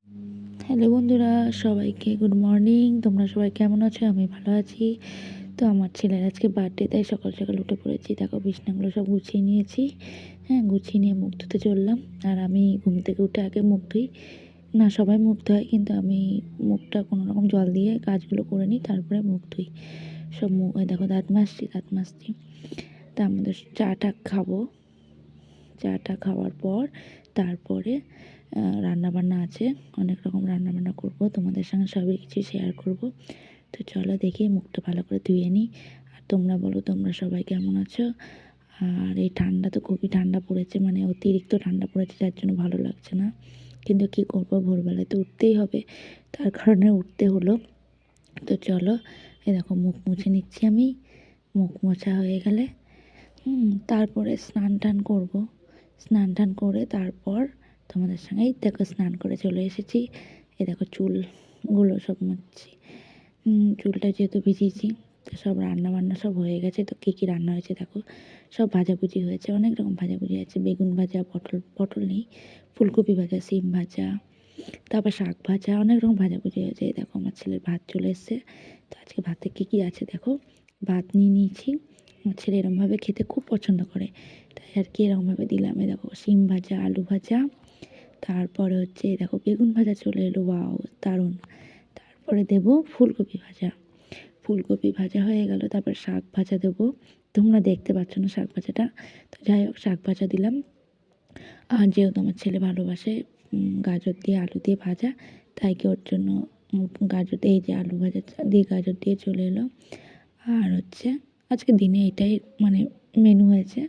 Hello বন্ধুরা, সবাইকে good morning. তোমরা সবাই কেমন আছো? আমি ভালো আছি। তো আমার ছেলের আজকে বার্থডে, তাই সকাল সকাল উঠে পড়েছি। দেখো বিছানাগুলো সব গুছিয়ে নিয়েছি। হ্যাঁ, গুছিয়ে নিয়ে মুখ ধুতে চললাম। আর আমি ঘুম থেকে উঠে আগে মুখ ধুই। না, সবাই মুখ ধোয়, কিন্তু আমি মুখটা কোনো রকম জল দিয়ে কাজগুলো করে নিই, তারপরে মুখ ধুই। সব মুখ, ওই দেখো দাঁত মাজছি। তা আমাদের চাটা খাবো। চাটা খাওয়ার পর তারপরে রান্নাবান্না আছে, অনেক রকম রান্নাবান্না করব, তোমাদের সঙ্গে সবই কিছু শেয়ার করব। তো চলো দেখি, মুখটা ভালো করে ধুয়ে নিই। আর তোমরা বলো, তোমরা সবাই কেমন আছো? আর এই ঠান্ডা তো খুবই ঠান্ডা পড়েছে, মানে অতিরিক্ত ঠান্ডা পড়েছে, যার জন্য ভালো লাগছে না। কিন্তু কী করবো, ভোরবেলায় তো উঠতেই হবে, তার কারণে উঠতে হলো। তো চলো, এই দেখো মুখ মুছে নিচ্ছি আমি। মুখ মোছা হয়ে গেলে তারপরে স্নান টান করবো। স্নান টান করে তারপর তোমাদের সঙ্গে, এই দেখো স্নান করে চলে এসেছি। এই দেখো চুলগুলো সব মুছছি। চুলটা যেহেতু ভিজিয়েছি, তো সব রান্না বান্না সব হয়ে গেছে। তো কী কী রান্না হয়েছে দেখো, সব ভাজাভুজি হয়েছে, অনেক রকম ভাজাভুজি আছে। বেগুন ভাজা, পটল নেই, ফুলকপি ভাজা, সিম ভাজা, তারপর শাক ভাজা, অনেক রকম ভাজাভুজি হয়েছে। এই দেখো আমার ছেলের ভাত চলে এসছে। তো আজকে ভাতে কী কী আছে দেখো, ভাত নিয়ে নিয়েছি। আমার ছেলে এরমভাবে খেতে খুব পছন্দ করে, তাই আর কি এরমভাবে দিলাম। এই দেখো সিম ভাজা, আলু ভাজা, তারপরে হচ্ছে দেখো বেগুন ভাজা চলে এলো, ওয়াও দারুণ। তারপরে দেবো ফুলকপি ভাজা। ফুলকপি ভাজা হয়ে গেল, তারপর শাক ভাজা দেবো। তোমরা দেখতে পাচ্ছ না শাক ভাজাটা, তো যাই হোক শাক ভাজা দিলাম। আর যেহেতু আমার ছেলে ভালোবাসে গাজর দিয়ে আলু দিয়ে ভাজা, তাই কি ওর জন্য গাজর দিয়ে, এই যে আলু ভাজা দিয়ে গাজর দিয়ে চলে এলো। আর হচ্ছে আজকে দিনে এটাই মানে মেনু হয়েছে।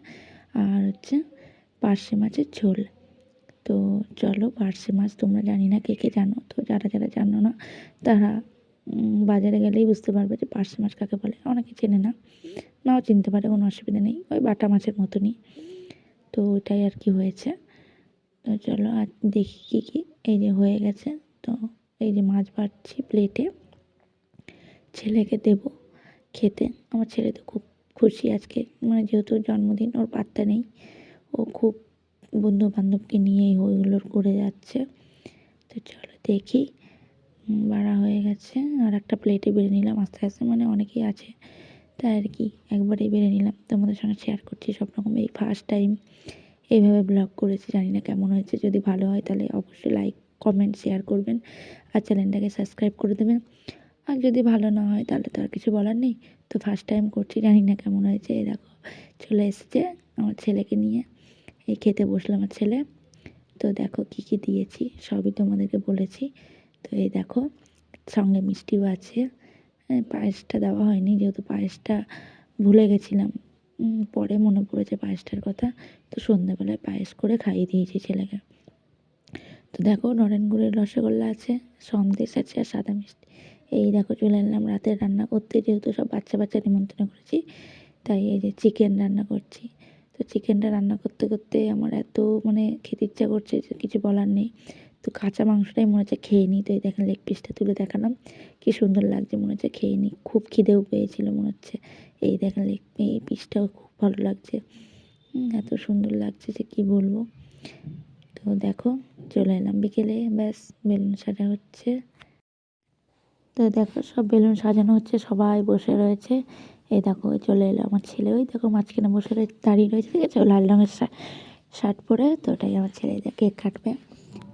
আর হচ্ছে পার্শে মাছের ঝোল। তো চলো, পার্শে মাছ তোমরা জানি না কে কে জানো, তো যারা যারা জানো না তারা বাজারে গেলেই বুঝতে পারবে যে পার্শে মাছ কাকে বলে। অনেকে চেনে না, নাও চিনতে পারে, কোনো অসুবিধা নেই, ওই বাটা মাছের মতনই। তো ওইটাই আর কি হয়েছে। তো চলো আর দেখি কী কী, এই যে হয়ে গেছে। তো এই যে মাছ বাড়ছি প্লেটে, ছেলেকে দেব খেতে। আমার ছেলে তো খুব খুশি আজকে, মানে যেহেতু জন্মদিন, ওর পাত্তা নেই, ও খুব বন্ধু বান্ধবকে নিয়েই হইহুল্লোড় করে যাচ্ছে। তো চলো দেখি, বাড়া হয়ে গেছে। আর একটা প্লেটে বেড়ে নিলাম আস্তে আস্তে, মানে অনেকেই আছে, তাই আর কি একবারেই বেড়ে নিলাম। তোমাদের সঙ্গে শেয়ার করছি সব রকম, এই ফার্স্ট টাইম এইভাবে ব্লগ করেছি, জানি না কেমন হয়েছে। যদি ভালো হয় তাহলে অবশ্যই লাইক, কমেন্ট, শেয়ার করবেন, আর চ্যানেলটাকে সাবস্ক্রাইব করে দেবেন। আর যদি ভালো না হয় তাহলে তো আর কিছু বলার নেই। তো ফার্স্ট টাইম করছি, জানি না কেমন হয়েছে। এই দেখো চলে এসেছে আমার ছেলেকে নিয়ে, এই খেতে বসলো আমার ছেলে। তো দেখো কী কী দিয়েছি সবই তোমাদেরকে বলেছি। তো এই দেখো সঙ্গে মিষ্টিও আছে। পায়েসটা দেওয়া হয়নি, যেহেতু পায়েসটা ভুলে গেছিলাম, পরে মনে পড়েছে পায়েসটার কথা। তো সন্ধ্যেবেলায় পায়েস করে খাইয়ে দিয়েছি ছেলেকে। তো দেখো নরেন গুড়ের রসগোল্লা আছে, সন্দেশ আছে, আর সাদা মিষ্টি। এই দেখো চলে এলাম রাতের রান্না করতে, যেহেতু সব বাচ্চা বাচ্চা নিমন্ত্রণ করেছি, তাই এই যে চিকেন রান্না করছি। তো চিকেনটা রান্না করতে করতে আমার এত মানে খেতে ইচ্ছা করছে যে কিছু বলার নেই। তো কাঁচা মাংসটাই মনে হচ্ছে খেয়ে নিই। তো এই দেখেন লেগ পিসটা তুলে দেখালাম, কি সুন্দর লাগছে, মনে হচ্ছে খেয়ে নিই। খুব খিদেও পেয়েছিল মনে হচ্ছে। এই দেখেন এই পিসটাও খুব ভালো লাগছে, এত সুন্দর লাগছে যে কি বলবো। তো দেখো চলে এলাম বিকেলে, ব্যাস বেলুন সাজা হচ্ছে। তো দেখো সব বেলুন সাজানো হচ্ছে, সবাই বসে রয়েছে। এই দেখো চলে এলো আমার ছেলে, ওই দেখো মাঝখানে বসে দাঁড়িয়ে রয়েছে, ঠিক আছে, ও লাল রঙের শার্ট পরে। তো ওটাই আমার ছেলে, কেক কাটবে।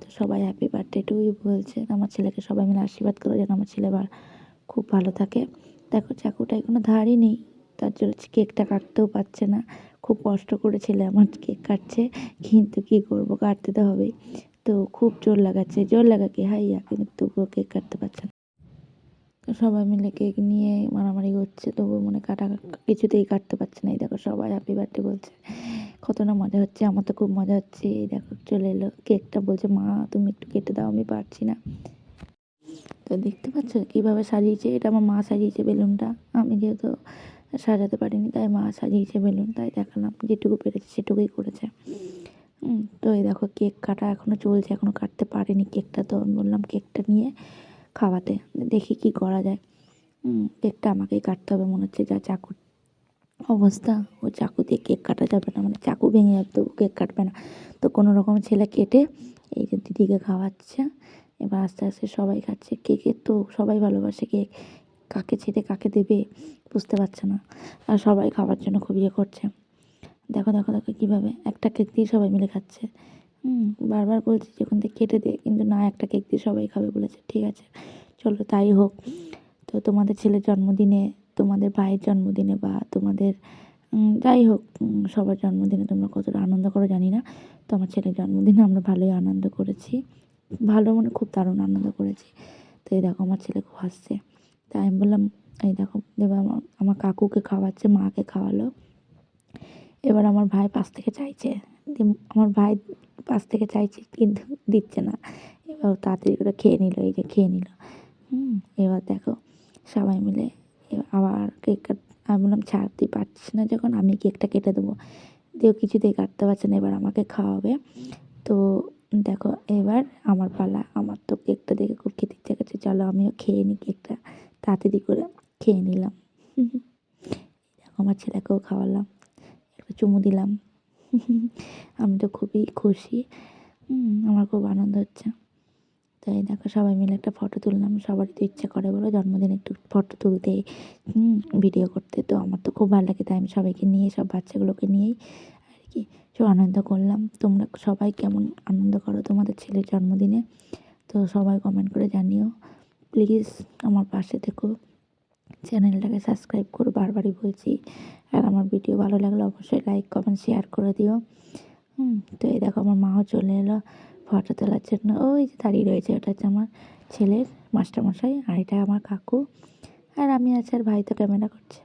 তো সবাই হ্যাপি বার্থডে টু ইউ বলছে। আমার ছেলেকে সবাই মিলে আশীর্বাদ করে যেন আমার ছেলে খুব ভালো থাকে। দেখো চাকুটায় কোনো ধারই নেই, তার জন্য কেকটা কাটতেও পারছে না। খুব কষ্ট করে ছেলে আমার কেক কাটছে, কিন্তু কী করবো, কাটতে তো হবেই। তো খুব জোর লাগাচ্ছে, জোর লাগাকে হাইয়া, কিন্তু তবুও কেক কাটতে পারছে না। তো সবাই মিলে কেক নিয়ে মারামারি করছে, তবুও মানে কিছুতেই কাটতে পারছে না। এই দেখো সবাই হ্যাপি বার্থডে বলছে, কত না মজা হচ্ছে, আমার তো খুব মজা হচ্ছে। এই দেখো চলে এলো কেকটা, বলছে মা তুমি একটু কেটে দাও, আমি পারছি না। তো দেখতে পাচ্ছ কীভাবে সাজিয়েছে, এটা আমার মা সাজিয়েছে বেলুনটা, আমি যেহেতু সাজাতে পারিনি, তাই মা সাজিয়েছে বেলুন, তাই দেখালাম, যেটুকু পেরেছে সেটুকুই করেছে। তো এই দেখো কেক কাটা এখনও চলছে, এখনও কাটতে পারিনি কেকটা। তো আমি বললাম কেকটা নিয়ে খাওয়াতে, দেখি কি করা যায়। কেকটা আমাকেই কাটতে হবে মনে হচ্ছে, যা চাকুর অবস্থা, ও চাকু দিয়ে কেক কাটা যাবে না, মানে চাকু ভেঙে যাবে, তবু কেক কাটবে না। তো কোনো রকম ছেলে কেটে এই যে দিদিকে খাওয়াচ্ছে। এবার আস্তে আস্তে সবাই খাচ্ছে। কেকের তো সবাই ভালোবাসে কেক, কাকে ছেড়ে কাকে দেবে বুঝতে পারছে না, আর সবাই খাবার জন্য খুব ইয়ে করছে। দেখো দেখো দেখো কীভাবে একটা কেক দিয়ে সবাই মিলে খাচ্ছে। বারবার বলছি যে ওখান থেকে কেটে দে, কিন্তু না, একটা কেক দিয়ে সবাই খাবে বলেছে। ঠিক আছে, চলো তাই হোক। তো তোমাদের ছেলের জন্মদিনে, তোমাদের ভাইয়ের জন্মদিনে, বা তোমাদের যাই হোক, সবার জন্মদিনে তোমরা কতটা আনন্দ করো জানি না। তো আমার ছেলের জন্মদিনে আমরা ভালোই আনন্দ করেছি, ভালো মানে খুব দারুণ আনন্দ করেছি। তো এই দেখো আমার ছেলে খুব হাসছে। তাই আমি বললাম, এই দেখো এবার আমার কাকুকে খাওয়াচ্ছে, মাকে খাওয়ালো। এবার আমার ভাই পাশ থেকে চাইছে, আমার ভাই পাশ থেকে চাইছে কিন্তু দিচ্ছে না। এবার ও তাড়াতাড়ি করে খেয়ে নিল, এই যে খেয়ে নিল। এবার দেখো সবাই মিলে আবার কেক আমি বললাম, ছাড়, তুই পারছিস না যখন, আমি কেকটা কেটে দেবো। দিয়েও কিছুতেই কাটতে পারছে না, এবার আমাকে খাওয়াবে। তো দেখো এবার আমার পালা, আমার তো কেকটা দেখে খুব খেতে ইচ্ছে করছে, চলো আমিও খেয়ে নিই কেকটা, তাড়াতাড়ি করে খেয়ে নিলাম। দেখো আমার ছেলেকেও খাওয়ালাম, একটা চুমু দিলাম। আমি তো খুবই খুশি, আমার খুব আনন্দ হচ্ছে। তাই দেখো সবাই মিলে একটা ফটো তুললাম। সবারই তো ইচ্ছে করে বলো জন্মদিনে একটু ফটো তুলতে, ভিডিও করতে। তো আমার তো খুব ভালো লাগে, তাই আমি সবাইকে নিয়ে, সব বাচ্চাগুলোকে নিয়েই আর কি সব আনন্দ করলাম। তোমরা সবাই কেমন আনন্দ করো তোমাদের ছেলের জন্মদিনে? তো সবাই কমেন্ট করে জানিও প্লিজ। আমার পাশে থেকো, চ্যানেলটাকে সাবস্ক্রাইব করো, বারবারই বলছি। আর আমার ভিডিও ভালো লাগলে অবশ্যই লাইক কমেন্ট শেয়ার করে দিও। তো এই দেখো আমার মাও চলে এলো ফটো তোলার জন্য। ওই যে দাঁড়িয়ে রয়েছে, ওটা হচ্ছে আমার ছেলের মাস্টারমশাই, আর এটা আমার কাকু, আর আমি আছি, আর ভাই তো ক্যামেরা করছে।